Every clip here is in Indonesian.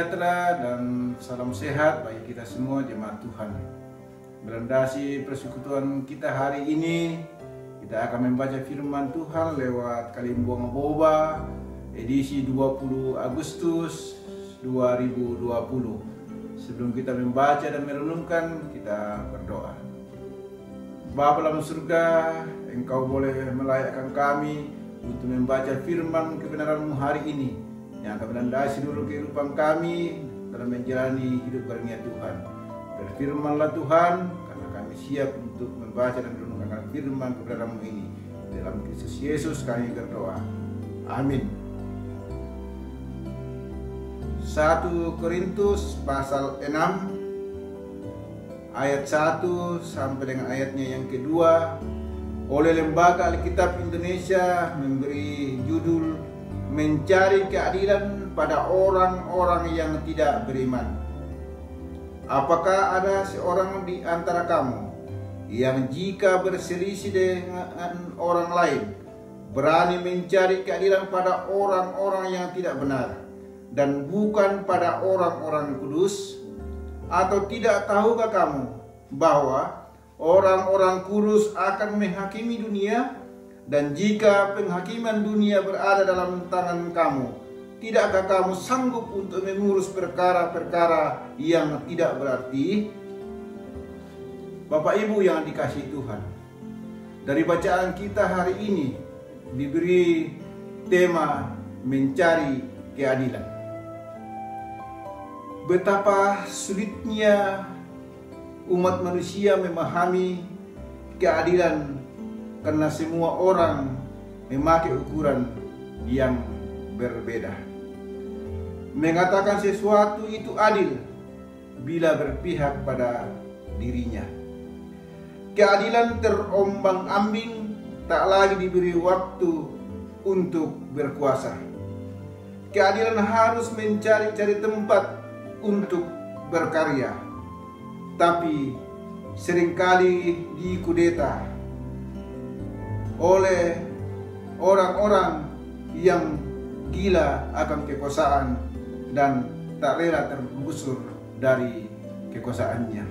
sejahtera dan salam sehat bagi kita semua jemaat Tuhan. Berlandasi persekutuan kita hari ini, kita akan membaca firman Tuhan lewat Kalimbuang Boba edisi 20 Agustus 2020. Sebelum kita membaca dan merenungkan, kita berdoa. Bapa dalam surga, Engkau boleh melayakkan kami untuk membaca firman kebenaran-Mu hari ini, yang akan melandasi seluruh kehidupan kami dalam menjalani hidup karunia Tuhan. Berfirmanlah Tuhan, karena kami siap untuk membaca dan merenungkan firman kebenaran-Mu ini. Dalam Kristus Yesus kami berdoa. Amin. 1 Korintus pasal 6 ayat 1 sampai dengan ayatnya yang kedua oleh Lembaga Alkitab Indonesia memberi judul Mencari keadilan pada orang-orang yang tidak beriman. Apakah ada seorang di antara kamu yang jika berselisih dengan orang lain berani mencari keadilan pada orang-orang yang tidak benar dan bukan pada orang-orang kudus? Atau tidak tahukah kamu bahwa orang-orang kudus akan menghakimi dunia? Dan jika penghakiman dunia berada dalam tangan kamu, tidakkah kamu sanggup untuk mengurus perkara-perkara yang tidak berarti? Bapak Ibu yang dikasihi Tuhan, dari bacaan kita hari ini diberi tema mencari keadilan. Betapa sulitnya umat manusia memahami keadilan, karena semua orang memakai ukuran yang berbeda. Mengatakan sesuatu itu adil bila berpihak pada dirinya. Keadilan terombang-ambing, tak lagi diberi waktu untuk berkuasa. Keadilan harus mencari-cari tempat untuk berkarya, tapi seringkali dikudeta oleh orang-orang yang gila akan kekuasaan dan tak rela tergusur dari kekuasaannya.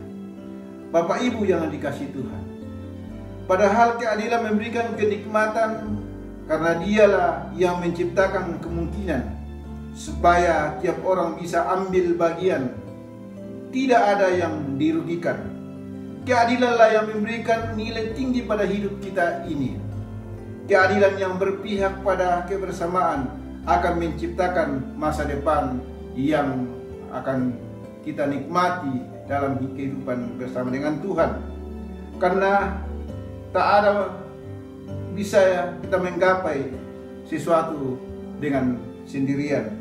Bapak Ibu yang dikasihi Tuhan, padahal keadilan memberikan kenikmatan karena dialah yang menciptakan kemungkinan supaya tiap orang bisa ambil bagian, tidak ada yang dirugikan. Keadilanlah yang memberikan nilai tinggi pada hidup kita ini. Keadilan yang berpihak pada kebersamaan akan menciptakan masa depan yang akan kita nikmati dalam kehidupan bersama dengan Tuhan. Karena tak ada bisa kita menggapai sesuatu dengan sendirian,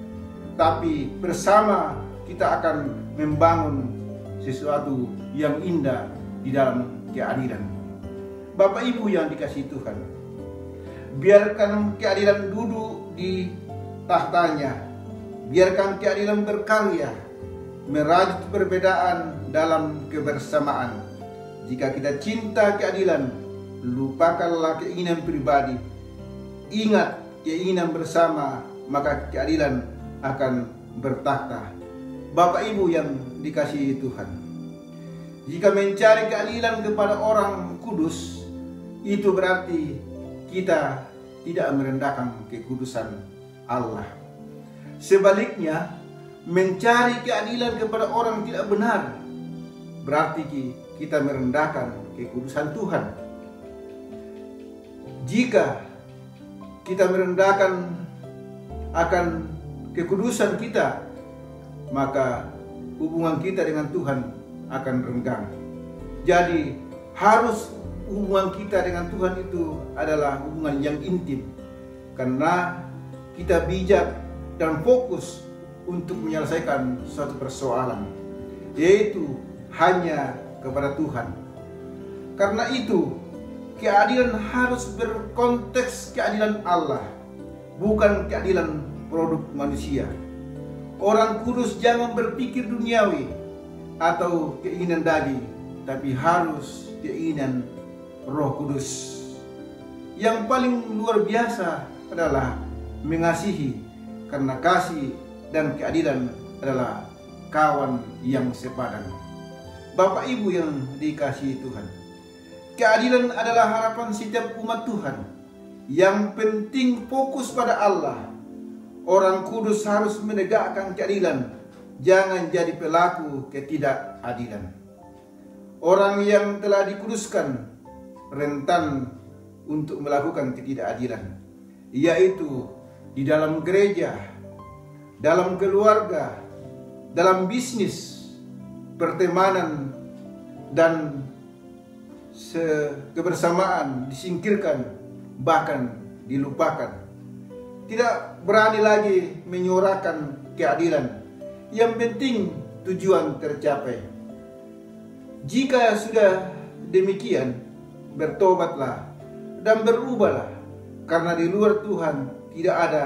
tapi bersama kita akan membangun sesuatu yang indah di dalam keadilan. Bapak Ibu yang dikasihi Tuhan, biarkan keadilan duduk di tahtanya, biarkan keadilan berkarya, merajut perbedaan dalam kebersamaan. Jika kita cinta keadilan, lupakanlah keinginan pribadi, ingat keinginan bersama, maka keadilan akan bertakhta. Bapak Ibu yang dikasihi Tuhan, jika mencari keadilan kepada orang kudus, itu berarti kita tidak merendahkan kekudusan Allah. Sebaliknya, mencari keadilan kepada orang tidak benar berarti kita merendahkan kekudusan Tuhan. Jika kita merendahkan akan kekudusan kita, maka hubungan kita dengan Tuhan akan renggang. Jadi harus hubungan kita dengan Tuhan itu adalah hubungan yang intim, karena kita bijak dan fokus untuk menyelesaikan suatu persoalan, yaitu hanya kepada Tuhan. Karena itu, keadilan harus berkonteks keadilan Allah, bukan keadilan produk manusia. Orang kudus jangan berpikir duniawi atau keinginan daging, tapi harus keinginan Roh Kudus. Yang paling luar biasa adalah mengasihi, karena kasih dan keadilan adalah kawan yang sepadan. Bapak Ibu yang dikasihi Tuhan, keadilan adalah harapan setiap umat Tuhan. Yang penting fokus pada Allah. Orang kudus harus menegakkan keadilan, jangan jadi pelaku ketidakadilan. Orang yang telah dikuduskan rentan untuk melakukan ketidakadilan, yaitu di dalam gereja, dalam keluarga, dalam bisnis, pertemanan, dan kebersamaan disingkirkan, bahkan dilupakan. Tidak berani lagi menyuarakan keadilan. Yang penting tujuan tercapai. Jika sudah demikian, bertobatlah dan berubahlah, karena di luar Tuhan tidak ada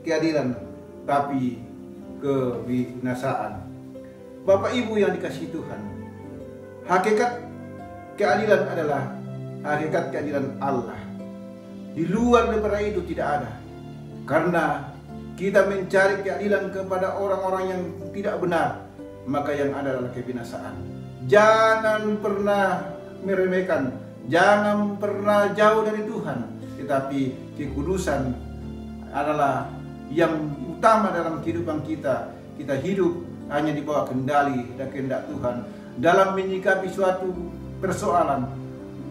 keadilan, tapi kebinasaan. Bapak Ibu yang dikasihi Tuhan, hakikat keadilan adalah hakikat keadilan Allah. Di luar daripada itu tidak ada. Karena kita mencari keadilan kepada orang-orang yang tidak benar, maka yang ada adalah kebinasaan. Jangan pernah meremehkan, jangan pernah jauh dari Tuhan, tetapi kekudusan adalah yang utama dalam kehidupan kita. Kita hidup hanya di bawah kendali dan kehendak Tuhan. Dalam menyikapi suatu persoalan,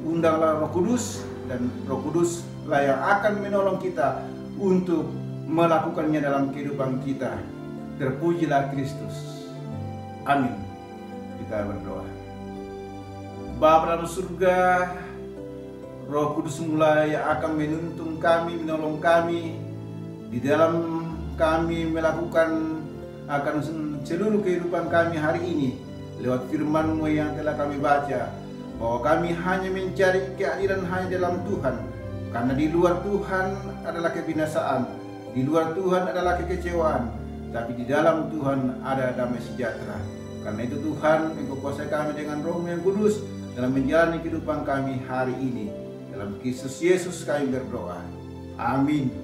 undanglah Roh Kudus, dan Roh Kudus lah yang akan menolong kita untuk melakukannya dalam kehidupan kita. Terpujilah Kristus. Amin. Kita berdoa. Bapa dalam surga, Roh Kudus mulai yang akan menuntun kami, menolong kami di dalam kami melakukan akan seluruh kehidupan kami hari ini lewat firman-Mu yang telah kami baca, bahwa kami hanya mencari keadilan hanya dalam Tuhan, karena di luar Tuhan adalah kebinasaan, di luar Tuhan adalah kekecewaan, tapi di dalam Tuhan ada damai sejahtera. Karena itu Tuhan, Engkau kuasai kami dengan Roh-Mu yang kudus dalam menjalani kehidupan kami hari ini. Dalam Kristus Yesus kami berdoa. Amin.